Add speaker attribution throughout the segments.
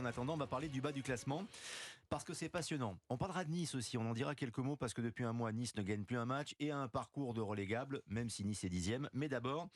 Speaker 1: attendant, on va parler du bas du classement parce que c'est passionnant. On parlera de Nice aussi, on en dira quelques mots parce que depuis un mois, Nice ne gagne plus un match et a un parcours de relégable, même si Nice est 10e. Mais d'abord,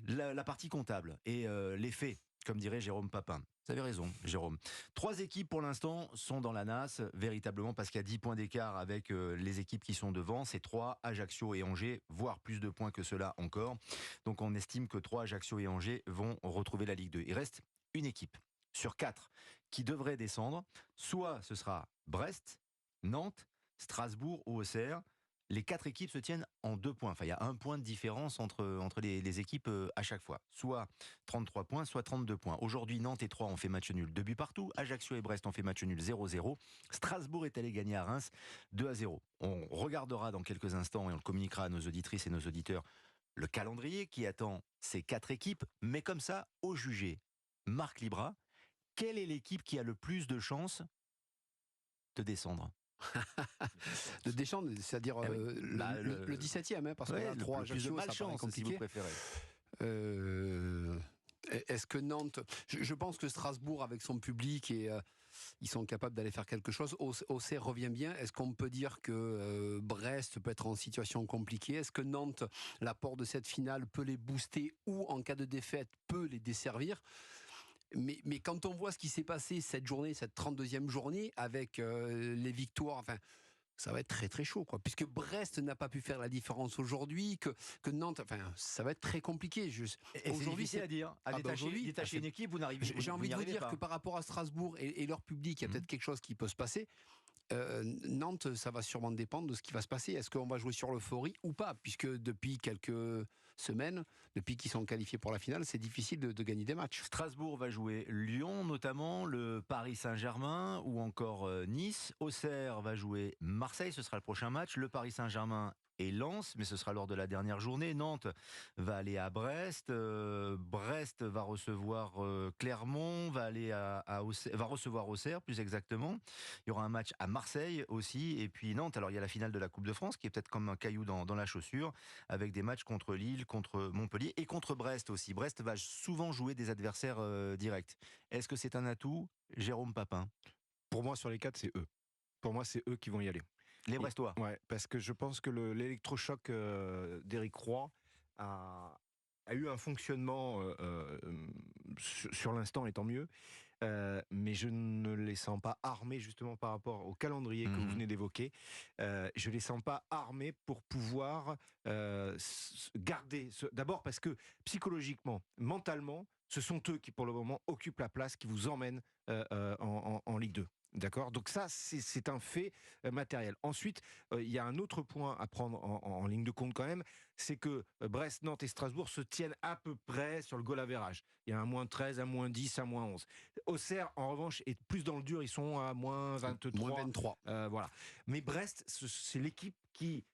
Speaker 1: la partie comptable et les faits, comme dirait Jérôme Papin. Vous avez raison, Jérôme. 3 équipes pour l'instant sont dans la nasse, véritablement parce qu'il y a 10 points d'écart avec les équipes qui sont devant. C'est 3, Ajaccio et Angers, voire plus de points que cela encore. Donc on estime que 3, Ajaccio et Angers vont retrouver la Ligue 2. Il reste une équipe sur 4 qui devrait descendre. Soit ce sera Brest, Nantes, Strasbourg ou Auxerre. Les 4 équipes se tiennent en 2 points. Enfin, il y a 1 point de différence entre les équipes à chaque fois. Soit 33 points, soit 32 points. Aujourd'hui, Nantes et Troyes ont fait match nul 2 buts partout. Ajaccio et Brest ont fait match nul 0-0. Strasbourg est allé gagner à Reims 2-0. On regardera dans quelques instants et on le communiquera à nos auditrices et nos auditeurs le calendrier qui attend ces 4 équipes. Mais comme ça, au jugé, Marc Libra, quelle est l'équipe qui a le plus de chances de descendre ?
Speaker 2: De descendre, c'est-à-dire le 17e, hein, parce que là, 3 Ajaccio, ça paraît compliqué. Si vous préférez. Est-ce que Nantes... Je pense que Strasbourg, avec son public, ils sont capables d'aller faire quelque chose. Auxerre revient bien. Est-ce qu'on peut dire que Brest peut être en situation compliquée ? Est-ce que Nantes, l'apport de cette finale, peut les booster ou, en cas de défaite, peut les desservir ? Mais quand on voit ce qui s'est passé cette journée, cette 32e journée, avec les victoires, enfin, ça va être très très chaud, quoi. Puisque Brest n'a pas pu faire la différence aujourd'hui, que Nantes, enfin, ça va être très compliqué.
Speaker 1: Aujourd'hui, c'est difficile à dire. Détacher une équipe, vous n'arrivez pas.
Speaker 2: J'ai envie de vous dire que par rapport à Strasbourg et leur public, il y a peut-être quelque chose qui peut se passer. Nantes, ça va sûrement dépendre de ce qui va se passer. Est-ce qu'on va jouer sur l'euphorie ou pas ? Puisque depuis quelques semaines, depuis qu'ils sont qualifiés pour la finale, c'est difficile de gagner des matchs.
Speaker 1: Strasbourg va jouer Lyon, notamment le Paris Saint-Germain ou encore Nice. Auxerre va jouer Marseille, ce sera le prochain match. Le Paris Saint-Germain et Lens, mais ce sera lors de la dernière journée. Nantes va aller à Brest. Brest va recevoir Clermont, va recevoir Auxerre, plus exactement. Il y aura un match à Marseille aussi. Et puis Nantes, alors il y a la finale de la Coupe de France, qui est peut-être comme un caillou dans la chaussure, avec des matchs contre Lille, contre Montpellier et contre Brest aussi. Brest va souvent jouer des adversaires directs. Est-ce que c'est un atout, Jérôme Papin ?
Speaker 3: Pour moi, sur les 4, c'est eux. Pour moi, c'est eux qui vont y aller.
Speaker 1: Les Brestois.
Speaker 3: Ouais, parce que je pense que l'électrochoc d'Éric Roy a eu un fonctionnement sur l'instant, et tant mieux, mais je ne les sens pas armés justement par rapport au calendrier que vous venez d'évoquer. Je les sens pas armés pour pouvoir garder. D'abord parce que psychologiquement, mentalement, ce sont eux qui pour le moment occupent la place qui vous emmène en Ligue 2. D'accord, donc ça c'est un fait matériel. Ensuite, il y a un autre point à prendre en ligne de compte quand même, c'est que Brest, Nantes et Strasbourg se tiennent à peu près sur le goal average. Il y a un moins 13, un moins 10, un moins 11. Auxerre, en revanche, est plus dans le dur, ils sont à moins 23.
Speaker 2: Moins 23.
Speaker 3: Voilà. Mais Brest, c'est l'équipe qui...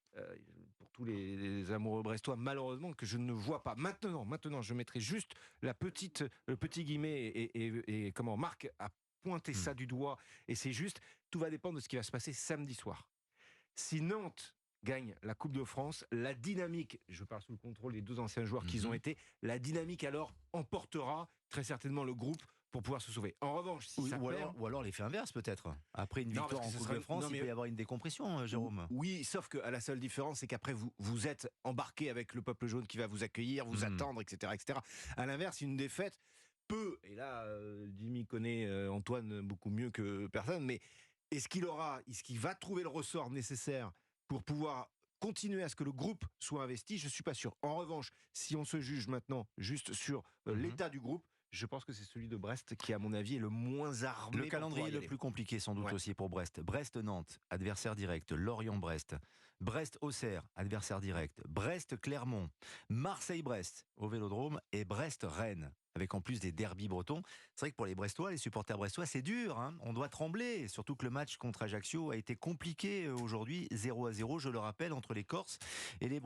Speaker 3: pour tous les amoureux brestois, malheureusement, que je ne vois pas. Maintenant, je mettrai juste le petit guillemet et comment Marc a pointé ça du doigt, et c'est juste, tout va dépendre de ce qui va se passer samedi soir. Si Nantes gagne la Coupe de France, la dynamique, je parle sous le contrôle des 2 anciens joueurs qu'ils ont été, la dynamique alors emportera très certainement le groupe pour pouvoir se sauver. En revanche, si ça perd...
Speaker 1: Ou alors l'effet inverse peut-être. Après une victoire en Coupe de France, il peut y avoir une décompression, Jérôme.
Speaker 3: Oui, sauf que la seule différence, c'est qu'après vous êtes embarqué avec le peuple jaune qui va vous accueillir, vous attendre, etc., etc. À l'inverse, une défaite peut, et là, Jimmy connaît Antoine beaucoup mieux que personne, mais est-ce qu'il va trouver le ressort nécessaire pour pouvoir continuer à ce que le groupe soit investi ? Je ne suis pas sûr. En revanche, si on se juge maintenant juste sur l'état du groupe, je pense que c'est celui de Brest qui, à mon avis, est le moins armé.
Speaker 1: Le calendrier est le plus compliqué sans doute aussi pour Brest. Brest-Nantes, adversaire direct. Lorient-Brest. Brest-Auxerre, adversaire direct. Brest-Clermont. Marseille-Brest au Vélodrome et Brest-Rennes. Avec en plus des derbys bretons. C'est vrai que pour les Brestois, les supporters brestois, c'est dur. On doit trembler. Surtout que le match contre Ajaccio a été compliqué aujourd'hui. 0-0, je le rappelle, entre les Corses et les Brestois.